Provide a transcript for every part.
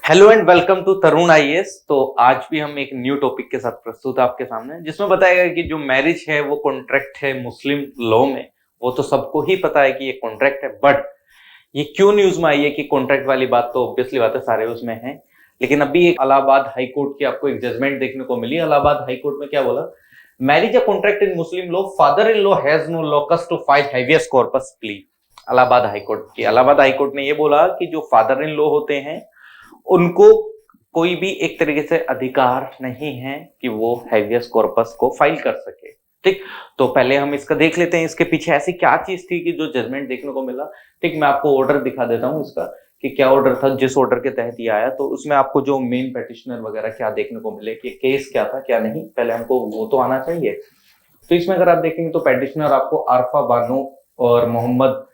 Hello and welcome to Tarun IAS. तो आज भी हम एक न्यू टॉपिक के साथ प्रस्तुत है आपके सामने, जिसमें बताया गया कि जो मैरिज है वो कॉन्ट्रैक्ट है मुस्लिम लॉ में। वो तो सबको ही पता है कि ये कॉन्ट्रैक्ट है, बट ये क्यों न्यूज में आई है कि कॉन्ट्रैक्ट वाली बात, तो ऑब्वियसली बात है सारे उसमें है। लेकिन अभी एक इलाहाबाद हाई कोर्ट की आपको एक जजमेंट देखने को मिली। इलाहाबाद हाई कोर्ट में क्या बोला? Marriage a contract in Muslim law, father in law has no locus to file habeas corpus plea. Allahabad high court की इलाहाबाद हाई कोर्ट ने ये बोला कि जो फादर इन लॉ होते हैं उनको कोई भी एक तरीके से अधिकार नहीं है कि वो हैवियस कॉर्पस को फाइल कर सके। ठीक, तो पहले हम इसका देख लेते हैं, इसके पीछे ऐसी क्या चीज थी कि जो जजमेंट देखने को मिला। ठीक, मैं आपको ऑर्डर दिखा देता हूँ इसका कि क्या ऑर्डर था, जिस ऑर्डर के तहत ये आया। तो उसमें आपको जो मेन पेटिशनर वगैरह क्या देखने को मिले कि केस क्या था क्या नहीं, पहले हमको वो तो आना चाहिए। तो इसमें अगर आप देखेंगे तो पेटिशनर आपको आरफा बानो और मोहम्मद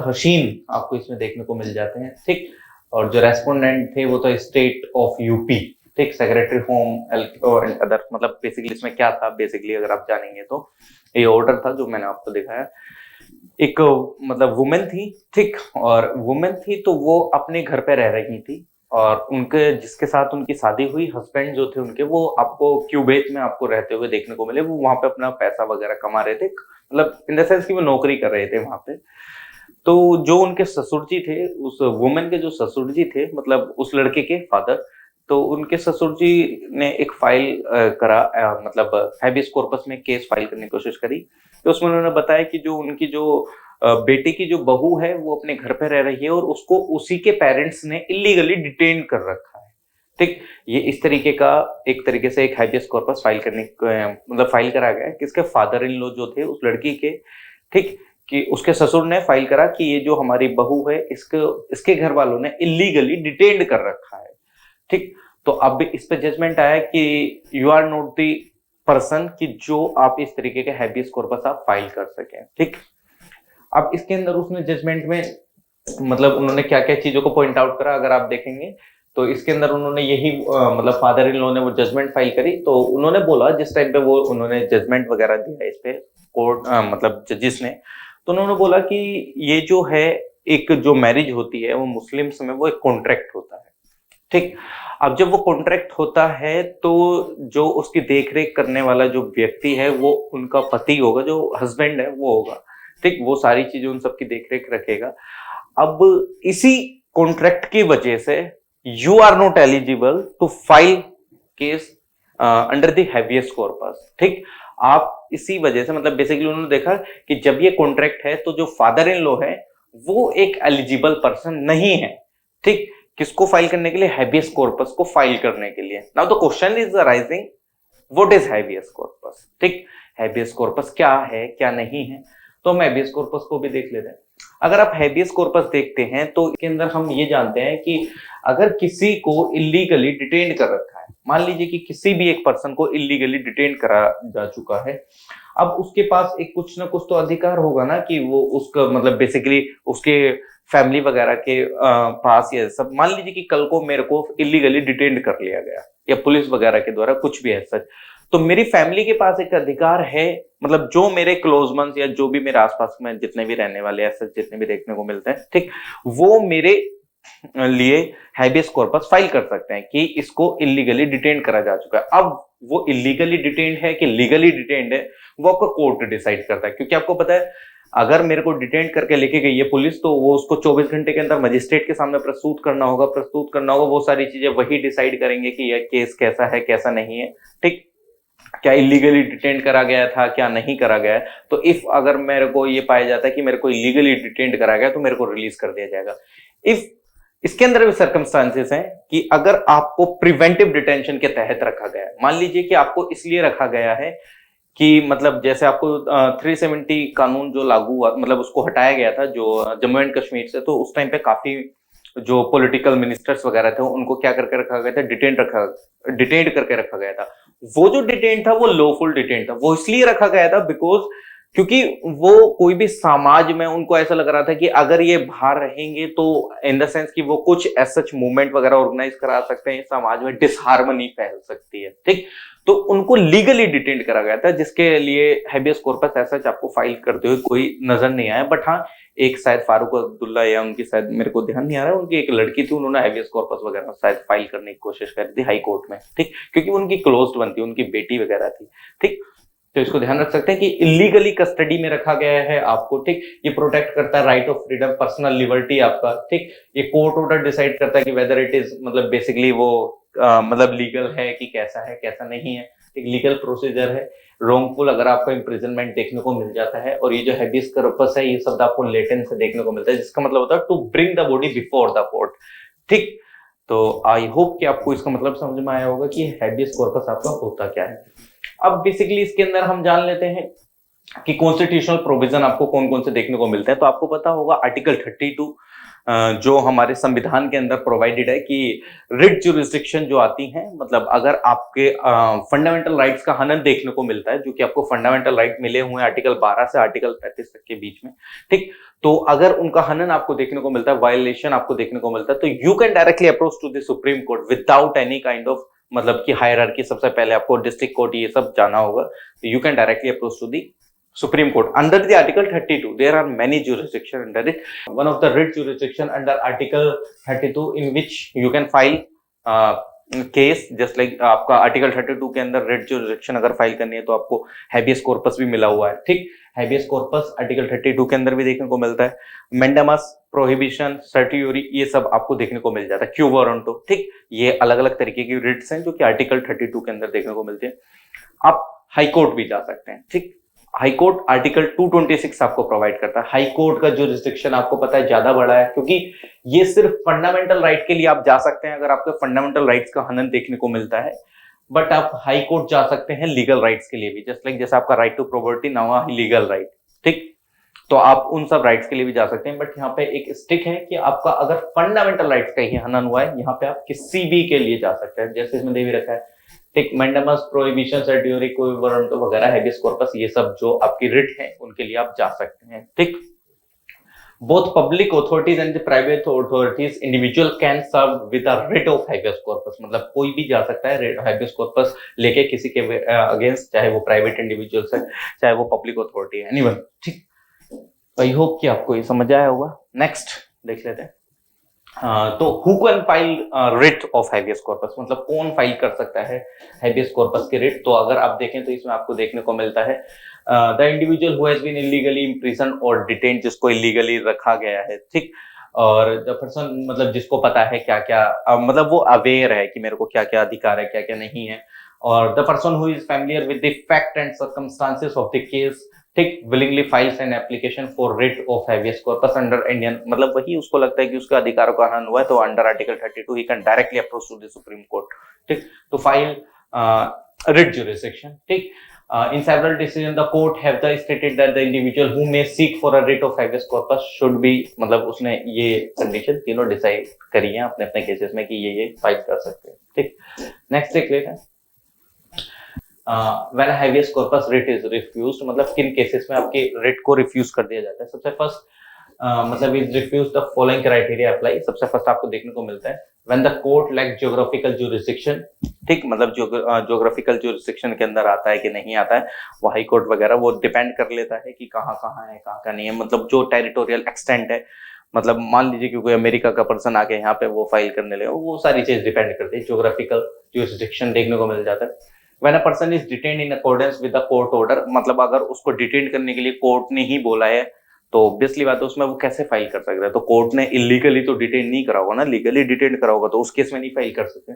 हसीन आपको इसमें देखने को मिल जाते हैं। ठीक, और जो रेस्पोंडेंट थे वो तो स्टेट ऑफ यूपी। ठीक, सेक्रेटरी होम एंड अदर, मतलब बेसिकली इसमें क्या था, बेसिकली अगर आप जानेंगे तो ये ऑर्डर था जो मैंने आपको दिखाया। एक मतलब वुमेन थी, ठीक, और वुमेन थी तो वो अपने घर पे रह रही थी, और उनके जिसके साथ उनकी शादी हुई हस्बैंड जो थे उनके, वो आपको क्यूबेत में आपको रहते हुए देखने को मिले। वो वहां पे अपना पैसा वगैरह कमा रहे थे, मतलब इन द सेंस कि वो नौकरी कर रहे थे वहां पे। तो जो उनके ससुर जी थे, उस वुमेन के जो ससुर जी थे, मतलब उस लड़के के फादर, तो उनके ससुर जी ने एक फाइल करा, मतलब हैबियस कॉर्पस में केस फाइल करने की कोशिश करी। तो उसमें उन्होंने बताया कि जो उनकी जो बेटे की जो बहू है वो अपने घर पे रह रही है और उसको उसी के पेरेंट्स ने इलीगली डिटेन कर रखा है। ठीक, ये इस तरीके का एक तरीके से एक हैबियस कॉर्पस फाइल करने मतलब फाइल करा गया है किसके, फादर इन लॉ जो थे उस लड़की के। ठीक, कि उसके ससुर ने फाइल करा कि ये जो हमारी बहू है इसको इसके घर वालों ने इलीगली डिटेन्ड कर रखा है। ठीक, तो अब इस पे जजमेंट आया कि you are not the person कि जो आप इस तरीके के हैबियस कॉर्पस आप फाइल कर सकें। ठीक, अब इसके अंदर उसने जजमेंट में मतलब उन्होंने क्या क्या चीजों को पॉइंट आउट करा, अगर आप देखेंगे तो इसके अंदर उन्होंने यही मतलब फादर इन लॉ ने वो जजमेंट फाइल करी। तो उन्होंने बोला जिस टाइम पे वो उन्होंने जजमेंट वगैरह दिया इस पे कोर्ट मतलब जजिस ने, तो उन्होंने बोला कि ये जो है एक जो मैरिज होती है वो मुस्लिम्स में वो एक कॉन्ट्रैक्ट होता है। ठीक, अब जब वो कॉन्ट्रैक्ट होता है तो जो उसकी देख रेख करने वाला जो व्यक्ति है वो उनका पति होगा, जो हस्बैंड है वो होगा। ठीक, वो सारी चीजें उन सबकी देख रेख रखेगा। अब इसी कॉन्ट्रैक्ट की वजह से you are not eligible to file case under the habeas corpus. ठीक, आप इसी वजह से मतलब बेसिकली उन्होंने देखा कि जब ये कॉन्ट्रैक्ट है तो जो फादर इन लॉ है वो एक एलिजिबल पर्सन नहीं है। ठीक, किसको फाइल करने के लिए? हैबियस कॉर्पस को फाइल करने के लिए। Now the question is arising, what is habeas corpus? ठीक, हैबियस कॉर्पस क्या है क्या नहीं है, तो हम हैबियस कॉर्पस को भी देख लेते हैं। अगर आप हैबियस कॉर्पस देखते हैं तो इसके अंदर हम ये जानते हैं कि अगर किसी को इलीगली डिटेन कर रखा है, मान लीजिए कि किसी भी एक पर्सन को इलीगली डिटेन करा जा चुका है, अब उसके पास एक कुछ ना कुछ तो अधिकार होगा ना कि वो उसका मतलब बेसिकली उसके फैमिली वगैरह के पास या सब, मान लीजिए कि कल को मेरे को इलीगली डिटेन कर लिया गया या पुलिस वगैरह के द्वारा कुछ भी है सच, तो मेरी फैमिली के पास एक अधिकार है, मतलब जो मेरे क्लोज वंस या जो भी मेरे आसपास में जितने भी रहने वाले ऐसे जितने भी देखने को मिलते हैं, ठीक, वो मेरे लिए हैबियस कॉर्पस फाइल कर सकते हैं कि इसको इलीगली डिटेन करा जा चुका है। अब वो इलीगली डिटेन्ड है कि लीगली डिटेन्ड है वो आपका कोर्ट डिसाइड करता है, क्योंकि आपको पता है अगर मेरे को डिटेन करके लेके गई है पुलिस तो वो उसको 24 घंटे के अंदर मजिस्ट्रेट के सामने प्रस्तुत करना होगा, वो सारी चीजें वही डिसाइड करेंगे कि यह केस कैसा है कैसा नहीं है। ठीक, क्या इलीगली डिटेन करा गया था क्या नहीं करा गया है। तो इफ अगर मेरे को ये पाया जाता है कि मेरे को इलीगली डिटेन करा गया तो मेरे को रिलीज कर दिया जाएगा। इफ इसके अंदर भी सर्कमस्टांसेस हैं कि अगर आपको प्रिवेंटिव डिटेंशन के तहत रखा गया है, मान लीजिए कि आपको इसलिए रखा गया है कि मतलब जैसे आपको 370 कानून जो लागू हुआ मतलब उसको हटाया गया था जो जम्मू एंड कश्मीर से, तो उस टाइम पे काफी जो पॉलिटिकल मिनिस्टर्स वगैरह थे उनको क्या करके रखा गया था, डिटेन करके रखा गया था। वो जो डिटेन था वो लॉफुल डिटेन था, वो इसलिए रखा गया था बिकॉज क्योंकि वो कोई भी समाज में उनको ऐसा लग रहा था कि अगर ये बाहर रहेंगे तो इन द सेंस कि वो कुछ एज सच मूवमेंट वगैरह ऑर्गेनाइज करा सकते हैं, समाज में डिसहार्मनी फैल सकती है, ठीक। तो उनको लीगली डिटेन करा गया था, जिसके लिए हैबियस कॉर्पस ऐसा आपको फाइल करते हुए कोई नजर नहीं आया। बट हाँ, एक शायद फारूक अब्दुल्ला या उनकी शायद, मेरे को ध्यान नहीं आ रहा है, उनकी एक लड़की थी, उन्होंने हैबियस कॉर्पस वगैरह शायद फाइल करने की कोशिश करी थी हाई कोर्ट में, ठीक, क्योंकि उनकी क्लोज्ड वन थी, उनकी बेटी वगैरह थी, ठीक। तो इसको ध्यान रख सकते हैं कि इलीगली कस्टडी में रखा गया है आपको, ठीक। ये प्रोटेक्ट करता है right of freedom, personal liberty आपका, ठीक। ये कोर्ट ऑर्डर डिसाइड करता है कि वेदर इट इज मतलब बेसिकली वो मतलब लीगल है कि कैसा है कैसा नहीं है, एक लीगल प्रोसीजर है। रॉन्गफुल अगर आपको इम्प्रिजनमेंट देखने को मिल जाता है, और ये जो हैबियस कॉर्पस है ये शब्द आपको लेटिन से देखने को मिलता है, जिसका मतलब होता है to bring the body before the court, ठीक। तो आई होप कि आपको इसका मतलब समझ में आया होगा कि हैबियस कॉर्पस आपका होता क्या है। अब बेसिकली इसके अंदर हम जान लेते हैं कि कॉन्स्टिट्यूशनल प्रोविजन आपको कौन कौन से देखने को मिलते हैं। तो आपको पता होगा आर्टिकल 32 जो हमारे संविधान के अंदर प्रोवाइडेड है कि रिट जुरिस्डिक्शन जो आती है, मतलब अगर आपके फंडामेंटल राइट्स का हनन देखने को मिलता है, जो कि आपको फंडामेंटल राइट मिले हुए हैं आर्टिकल 12 से आर्टिकल 35 तक के बीच में, ठीक। तो अगर उनका हनन आपको देखने को मिलता है, वायलेशन आपको देखने को मिलता है, तो you can directly approach to the Supreme Court without any kind of मतलब कि हायरार्की। सबसे पहले आपको डिस्ट्रिक्ट कोर्ट ये सब जाना होगा, you can directly approach to the Supreme Court. Under the Article 32, there are many jurisdictions under it. One of the writ jurisdiction under Article 32 in which you can file case just like आपका Article 32 के अंदर writ jurisdiction अगर file करनी है तो आपको habeas corpus भी मिला हुआ है, ठीक। habeas corpus Article 32 के अंदर भी देखने को मिलता है। mandamus, prohibition, certiorari ये सब आपको देखने को मिल जाता है। quo warranto, ठीक। ये अलग अलग तरीके की writs हैं जो कि Article 32 के अंदर देखने को मिलती है। आप हाई कोर्ट भी जा सकते हैं, ठीक। हाई कोर्ट आर्टिकल 226 आपको प्रोवाइड करता है। हाई कोर्ट का जो रिस्ट्रिक्शन आपको पता है ज्यादा बड़ा है, क्योंकि ये सिर्फ फंडामेंटल राइट के लिए आप जा सकते हैं अगर आपके फंडामेंटल राइट्स का हनन देखने को मिलता है। बट आप हाई कोर्ट जा सकते हैं लीगल राइट्स के लिए भी, जस्ट लाइक जैसे आपका right to property now legal right, ठीक। तो आप उन सब राइट्स के लिए भी जा सकते हैं। बट यहाँ पे एक स्टिक है कि आपका अगर फंडामेंटल राइट्स का ही हनन हुआ है, यहाँ पे आप किसी भी के लिए जा सकते हैं, जैसे इसमें दे भी रखा है, ठीक। मैंडेमस, प्रोहिबिशन, सर्टियोरी, कोई वारंट वगैरह, हैबियस कॉर्पस, ये सब जो आपकी रिट है उनके लिए आप जा सकते हैं, ठीक। Both public authorities and the private authorities individual can serve with a writ of habeas corpus, मतलब कोई भी जा सकता है हैबियस कॉर्पस लेके किसी के अगेंस्ट, चाहे वो प्राइवेट इंडिविजुअल्स है चाहे वो पब्लिक अथॉरिटी है, एनीवन, ठीक। आई होप कि आपको ये समझ आया होगा। नेक्स्ट देख लेते हैं। तो who can file writ of habeas corpus, मतलब कौन फाइल कर सकता है हैबियस कॉर्पस के रिट। तो अगर आप देखें तो इसमें आपको देखने को मिलता है the individual who has been illegally imprison और डिटेन, जिसको इलीगली रखा गया है, ठीक। और द पर्सन, मतलब जिसको पता है क्या क्या मतलब वो अवेयर है कि मेरे को क्या क्या अधिकार है क्या क्या नहीं है। और the person who is familiar with the fact and circumstances of the case, ठीक, willingly files an application for writ of habeas corpus under Indian, मतलब वही उसको लगता है कि उसका अधिकारों का हनन हुआ है तो under article 32 he can directly approach to the Supreme Court, ठीक, टू फाइल रिट जुरिस्डिक्शन, ठीक। In several decisions, the court have the stated that the individual who may seek for a writ of habeas corpus should be, मतलब उसने ये condition तीनों decide करी है अपने अपने केसेस में कि ये फाइल कर सकते हैं, ठीक। नेक्स्ट देख लेते हैं। When habeas corpus writ is refused, मतलब किन केसेस में आपके रिट को रिफ्यूज कर दिया जाता है। सबसे फर्स्ट मतलब is refuse the following criteria apply. सबसे फर्स्ट आपको देखने को मिलता है when the court lack geographical jurisdiction, ठीक, मतलब ज्योग्राफिकल जुरिस्डिक्शन के अंदर आता है कि नहीं आता है, वो हाई कोर्ट वगैरह वो डिपेंड कर लेता है कि कहाँ कहाँ है कहाँ का नहीं है, मतलब जो टेरिटोरियल एक्सटेंट है, मतलब मान लीजिए कि कोई अमेरिका का पर्सन आके यहाँ पे वो फाइल करने लगे, वो सारी चीज डिपेंड करती है, ज्योग्राफिकल जुरिस्डिक्शन देखने को मिल जाता है। When a person is detained in accordance with the court order, मतलब अगर उसको डिटेन करने के लिए कोर्ट ने ही बोला है तो ऑब्वियसली बात है उसमें वो कैसे फाइल कर सकता है। तो कोर्ट ने इलीगली तो डिटेन नहीं करा होगा ना, लीगली डिटेन करा होगा तो उस केस में नहीं फाइल कर सकते।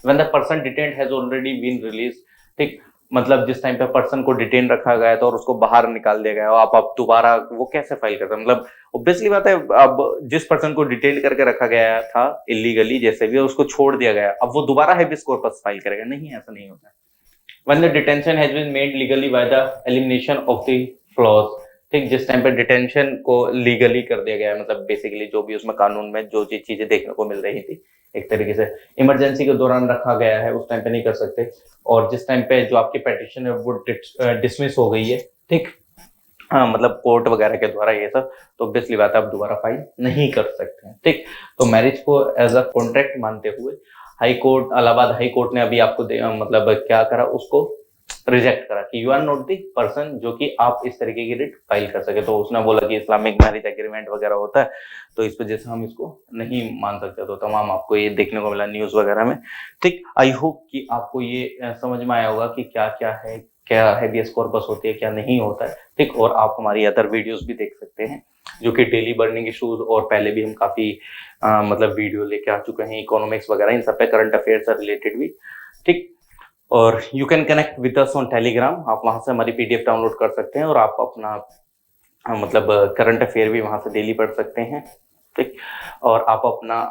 When the person detained has already been released, ठीक, मतलब जिस टाइम पे पर्सन को डिटेन रखा गया था और उसको बाहर निकाल दिया गया हो, आप दोबारा वो कैसे फाइल करते हैं, मतलब ऑब्वियसली बात है अब जिस पर्सन को डिटेन करके रखा गया था इलीगली जैसे भी उसको छोड़ दिया गया, अब वो दोबारा हैबियस कॉर्पस फाइल करेगा, नहीं, ऐसा नहीं होता है। When the detention has been made legally by the elimination of the flaws, ठीक, जिस टाइम पे डिटेंशन को लीगली कर दिया गया है, मतलब बेसिकली जो भी उसमें कानून में जो चीजें देखने को मिल रही थी एक तरीके से इमरजेंसी के दौरान रखा गया है, उस टाइम पे नहीं कर सकते। और जिस टाइम पे जो आपकी पेटिशन है वो डिसमिस हो गई है, ठीक, मतलब कोर्ट वगैरह के द्वारा ये सब, तो ऑब्वियसली बात है आप दोबारा फाइल नहीं कर सकते हैं। ठीक, तो मैरिज को एज अ कॉन्ट्रैक्ट मानते हुए high court, Allahabad high court ने अभी आपको मतलब क्या करा, उसको रिजेक्ट करा कि you are not the person जो कि आप इस तरीके की रिट फाइल कर सके। तो उसने बोला कि इस्लामिक मैरिज एग्रीमेंट वगैरह होता है, तो इस वजह से हम इसको नहीं मान सकते। तो तमाम आपको ये देखने को मिला न्यूज वगैरह में। ठीक, आई होप कि आपको ये समझ में आया होगा कि क्या क्या है, क्या हैबियस कॉर्पस होती है, क्या नहीं होता है। ठीक, और आप हमारी अदर वीडियोस भी देख सकते हैं जो कि डेली बर्निंग इश्यूज, और पहले भी हम काफी मतलब वीडियो लेके आ चुके हैं इकोनॉमिक्स वगैरह, इन सब पे करंट अफेयर से रिलेटेड भी। ठीक, और you can connect with us on Telegram, आप वहां से हमारी पीडीएफ डाउनलोड कर सकते हैं और आप अपना मतलब करंट अफेयर भी वहां से डेली पढ़ सकते हैं। ठीक, और आप अपना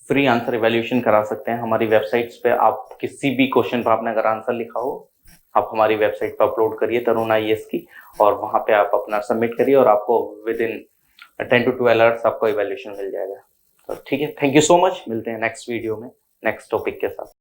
फ्री आंसर इवैल्यूएशन करा सकते हैं हमारी वेबसाइट्स पे। आप किसी भी क्वेश्चन पर आपने अगर आंसर लिखा हो, आप हमारी वेबसाइट पर अपलोड करिए तरुण IAS की, और वहां पे आप अपना सबमिट करिए और आपको विद इन 10 to 12 आवर्स आपको इवैल्यूएशन मिल जाएगा। तो ठीक है, थैंक यू सो मच, मिलते हैं नेक्स्ट वीडियो में नेक्स्ट टॉपिक के साथ।